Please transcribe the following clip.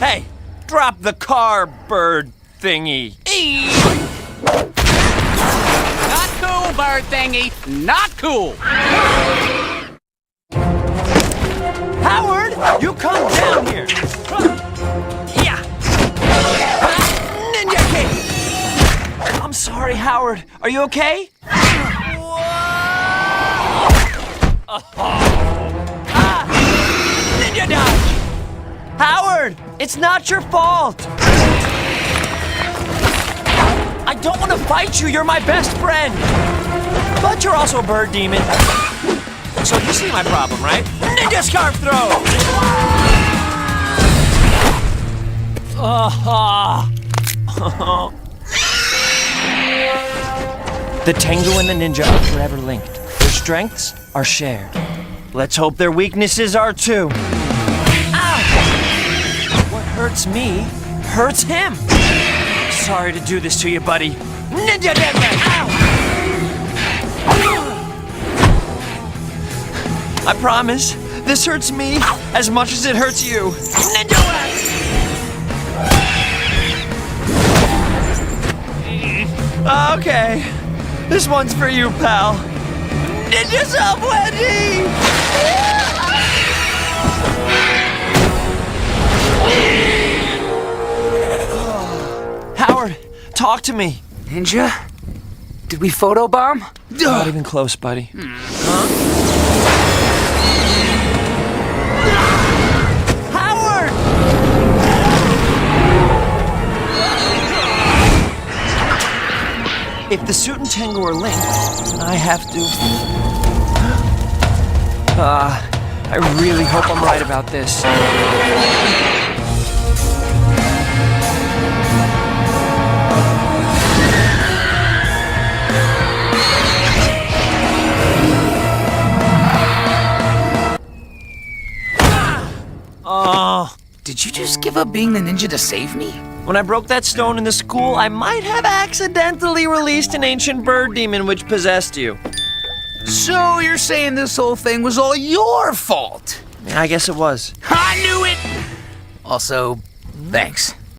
Hey, drop the car, bird thingy. Not cool, bird thingy. Not cool. Howard, you come down here. Yeah. Ninja kick. I'm sorry, Howard. Are you okay? Ninja dodge. Howard, it's not your fault. I don't want to fight you. You're my best friend. But you're also a bird demon. So you see my problem, right? Ninja scarf throw! The Tengu and the Ninja are forever linked. Their strengths are shared. Let's hope their weaknesses are too. Ow! What hurts me hurts him. Sorry to do this to you, buddy. Ninja deadlift! Ow! I promise, this hurts me as much as it hurts you. Ninja whack! Okay, this one's for you, pal. Ninja sub wedgie! Howard, talk to me. Ninja? Did we photobomb? Not even close, buddy. Huh? Howard! If the suit and Tengu are linked, I have to... I really hope I'm right about this. Did you just give up being the ninja to save me? When I broke that stone in the school, I might have accidentally released an ancient bird demon which possessed you. So you're saying this whole thing was all your fault? I guess it was. I knew it! Also, thanks.